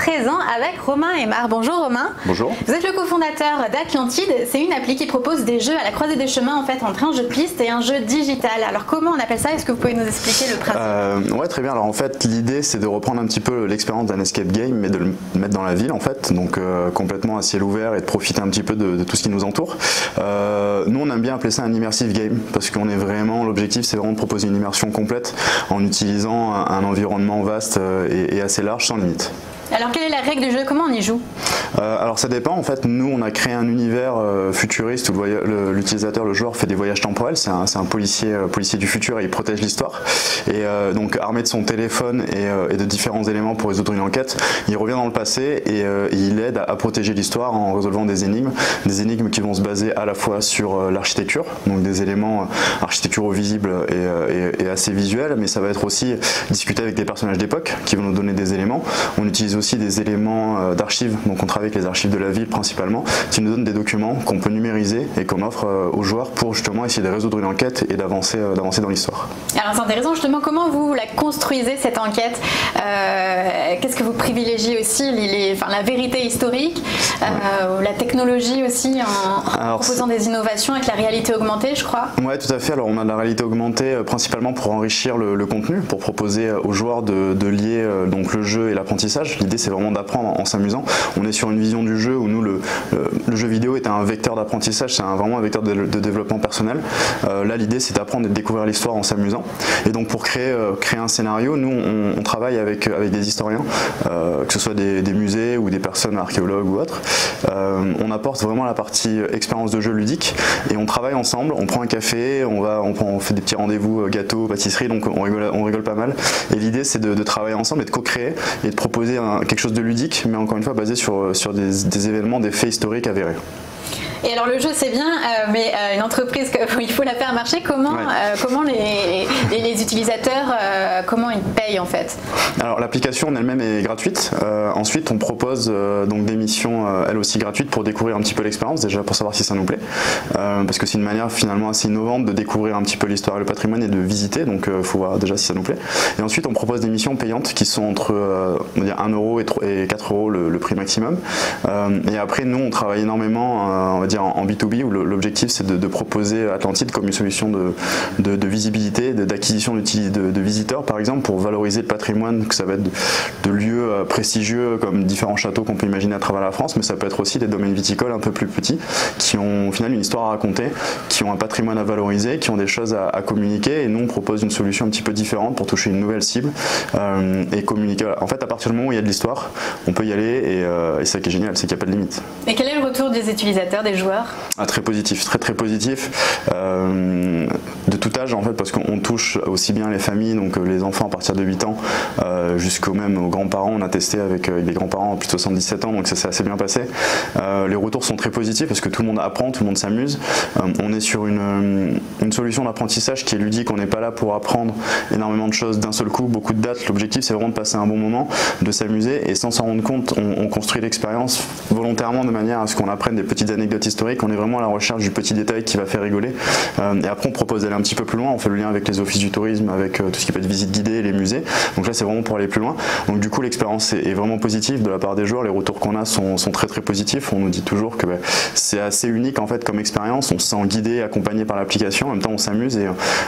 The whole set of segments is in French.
présent avec Romain Aymar. Bonjour Romain. Bonjour. Vous êtes le cofondateur d'Atlantide. C'est une appli qui propose des jeux à la croisée des chemins en fait entre un jeu de piste et un jeu digital. Alors comment on appelle ça? Est-ce que vous pouvez nous expliquer le principe? Ouais, très bien. Alors en fait l'idée c'est de reprendre un petit peu l'expérience d'un escape game mais de le mettre dans la ville en fait, donc complètement à ciel ouvert et de profiter un petit peu de tout ce qui nous entoure. Nous on aime bien appeler ça un immersive game parce qu'on est vraiment, l'objectif c'est vraiment de proposer une immersion complète en utilisant un environnement vaste et assez large sans limite. Alors quelle est la règle du jeu? Comment on y joue? Alors ça dépend, en fait nous on a créé un univers futuriste où l'utilisateur, le joueur fait des voyages temporels, c'est un policier du futur et il protège l'histoire et donc armé de son téléphone et de différents éléments pour résoudre une enquête, il revient dans le passé et il aide à protéger l'histoire en résolvant des énigmes qui vont se baser à la fois sur l'architecture, donc des éléments architecturaux visibles et assez visuels, mais ça va être aussi discuter avec des personnages d'époque qui vont nous donner des éléments. On utilise aussi des éléments d'archives, donc on travaille avec les archives de la ville principalement, qui nous donnent des documents qu'on peut numériser et qu'on offre aux joueurs pour justement essayer de résoudre une enquête et d'avancer dans l'histoire. Alors c'est intéressant justement, comment vous la construisez cette enquête? Qu'est-ce que vous privilégiez aussi, la vérité historique, la technologie aussi en proposant des innovations avec la réalité augmentée je crois? Oui tout à fait, alors on a de la réalité augmentée principalement pour enrichir le contenu, pour proposer aux joueurs de lier donc le jeu et l'apprentissage. L'idée c'est vraiment d'apprendre en s'amusant. On est sur une vision du jeu où nous le jeu vidéo est un vecteur d'apprentissage, c'est vraiment un vecteur de développement personnel. Là l'idée c'est d'apprendre et de découvrir l'histoire en s'amusant. Et donc pour créer un scénario, nous on travaille avec des historiens, que ce soit des musées ou des personnes archéologues ou autres. On apporte vraiment la partie expérience de jeu ludique et on travaille ensemble, on prend un café, on fait des petits rendez-vous gâteaux, pâtisserie, donc on rigole pas mal. Et l'idée c'est de travailler ensemble et de co-créer et de proposer quelque chose de ludique, mais encore une fois basé sur des événements, des faits historiques avérés. Et alors le jeu c'est bien, mais une entreprise, il faut la faire marcher, comment les utilisateurs, comment ils payent en fait? Alors l'application en elle-même est gratuite, ensuite on propose donc des missions elles aussi gratuites pour découvrir un petit peu l'expérience, déjà pour savoir si ça nous plaît, parce que c'est une manière finalement assez innovante de découvrir un petit peu l'histoire et le patrimoine et de visiter, donc il faut voir déjà si ça nous plaît. Et ensuite on propose des missions payantes qui sont entre on va dire 1 euro et 4 euros le prix maximum. Et après nous on travaille énormément on va dire en B2B où l'objectif c'est de proposer Atlantide comme une solution de visibilité, d'acquisition de visiteurs par exemple pour valoriser le patrimoine, que ça va être de lieux prestigieux comme différents châteaux qu'on peut imaginer à travers la France, mais ça peut être aussi des domaines viticoles un peu plus petits qui ont au final une histoire à raconter, qui ont un patrimoine à valoriser, qui ont des choses à communiquer, et nous on propose une solution un petit peu différente pour toucher une nouvelle cible et communiquer. En fait à partir du moment où il y a de l'histoire, on peut y aller et ça qui est génial, c'est qu'il n'y a pas de limite. Et quel est le retour des utilisateurs, des joueurs? Très positif, très positif, de tout âge en fait, parce qu'on touche aussi bien les familles, donc les enfants à partir de 8 ans jusqu'aux même aux grands-parents. On a testé avec des grands-parents plus de 77 ans, donc ça s'est assez bien passé. Les retours sont très positifs parce que tout le monde apprend, tout le monde s'amuse. On est sur une solution d'apprentissage qui est ludique, on n'est pas là pour apprendre énormément de choses d'un seul coup, beaucoup de dates. L'objectif c'est vraiment de passer un bon moment, de s'amuser, et sans s'en rendre compte, on construit l'expérience volontairement de manière à ce qu'on apprenne des petites anecdotes historiques. On est vraiment à la recherche du petit détail qui va faire rigoler. Et après on propose d'aller un petit peu plus loin, on fait le lien avec les offices du tourisme, avec tout ce qui peut être visite guidée, les musées. Donc là c'est vraiment pour aller plus loin. Donc du coup l'expérience est vraiment positive de la part des joueurs, les retours qu'on a sont très positifs. On nous dit toujours que c'est assez unique en fait comme expérience, on se sent guidé, accompagné par l'application, en même temps on s'amuse, et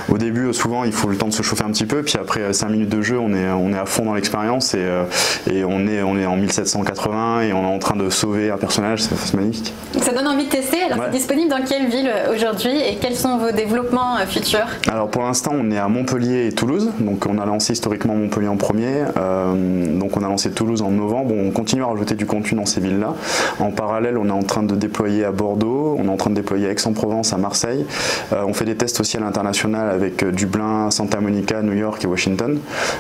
au début souvent il faut le temps de se chauffer un petit peu, puis après 5 minutes de jeu on est à fond dans l'expérience et on est en 1780 et on est en train de sauver un personnage, c'est magnifique. Ça donne envie de tester. Alors c'est disponible dans quelle ville aujourd'hui et quels sont vos développements futurs? Alors pour l'instant on est à Montpellier et Toulouse, donc on a lancé historiquement Montpellier en premier, donc on a lancé Toulouse en novembre, on continue à rajouter du contenu dans ces villes-là. En parallèle on est en train de déployer à Bordeaux, on est en train de déployer à Aix-en-Provence, à Marseille, on fait des tests aussi à l'international avec Dublin, Santa Monica, New York et Washington.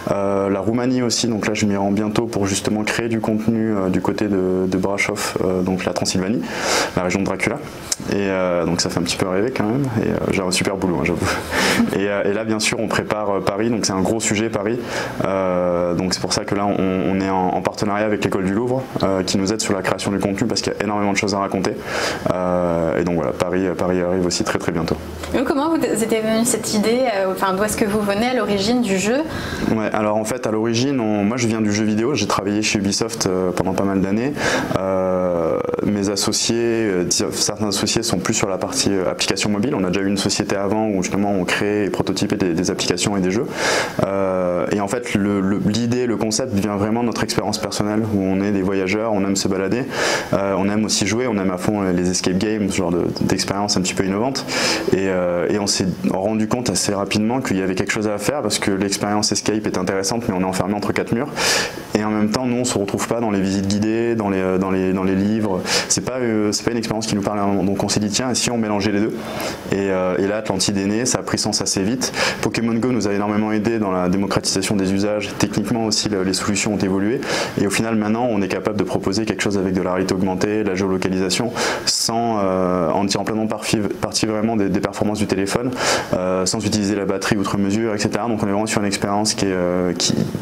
La Roumanie aussi, donc là je m'y rends bientôt pour justement créer du contenu du côté de Brașov, donc la Transylvanie, la région de Dracula. Et donc ça fait un petit peu rêver quand même, et j'ai un super boulot, hein, j'avoue. Et là bien sûr on prépare Paris, donc c'est un gros sujet Paris, donc c'est pour ça que là on est en partenariat avec l'école du Louvre qui nous aide sur la création du contenu parce qu'il y a énormément de choses à raconter, et donc voilà, Paris arrive aussi très très bientôt. Et comment vous était venue cette idée, enfin d'où est-ce que vous venez à l'origine du jeu? Ouais, alors en fait à l'origine, moi je viens du jeu vidéo, j'ai travaillé chez Ubisoft pendant pas mal d'années, mes associés, certains associés sont plus sur la partie application mobile. On a déjà eu une société avant où justement on crée et prototypait des applications et des jeux. Et en fait l'idée, le concept vient vraiment de notre expérience personnelle où on est des voyageurs, on aime se balader, on aime aussi jouer, on aime à fond les escape games, ce genre d'expérience un petit peu innovante. Et on s'est rendu compte assez rapidement qu'il y avait quelque chose à faire parce que l'expérience escape est intéressante mais on est enfermé entre quatre murs. Et en même temps nous on se retrouve pas dans les visites guidées, dans les livres. C'est pas une expérience qui nous parle, donc on s'est dit tiens, et si on mélangeait les deux, et là Atlantide est né, ça a pris sens assez vite. Pokémon Go nous a énormément aidé dans la démocratisation des usages, techniquement aussi les solutions ont évolué, et au final maintenant on est capable de proposer quelque chose avec de la réalité augmentée, la géolocalisation, en tirant pleinement parti vraiment des performances du téléphone, sans utiliser la batterie outre mesure, etc. Donc on est vraiment sur une expérience qui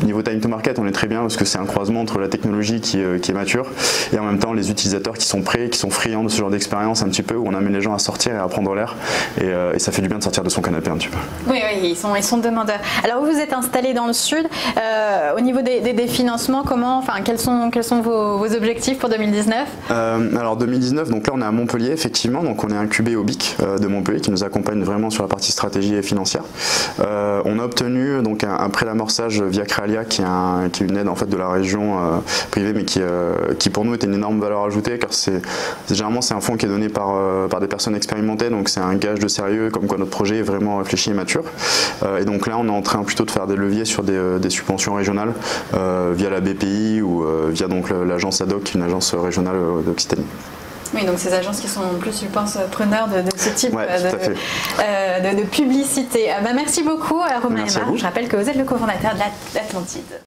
niveau time to market on est très bien parce que c'est un croisement entre la technologie qui est mature et en même temps les utilisateurs qui sont prêts, qui sont friands de ce genre d'expérience un petit peu où on amène les gens à sortir et à prendre l'air, et ça fait du bien de sortir de son canapé un petit peu. Oui, ils sont demandeurs. Alors vous êtes installé dans le sud, au niveau des financements, quels sont vos objectifs pour 2019? Alors 2019, donc là on est à Montpellier effectivement, donc on est incubé au BIC de Montpellier qui nous accompagne vraiment sur la partie stratégie et financière. On a obtenu donc un prêt d'amorçage via Créalia qui est une aide en fait de la région privée mais qui pour nous était une énorme valeur ajoutée car généralement c'est un fonds qui est donné par des personnes expérimentées, donc c'est un gage de sérieux comme quoi notre projet est vraiment réfléchi et mature. Et donc là on est en train plutôt de faire des leviers sur des subventions régionales via la BPI ou via donc l'agence ADOC, une agence régionale d'Occitanie. Oui, donc ces agences qui sont plus, je pense, preneurs de ce type ouais, de publicité. Merci beaucoup, Romain Aymar. Merci à vous. Je rappelle que vous êtes le cofondateur de l'Atlantide.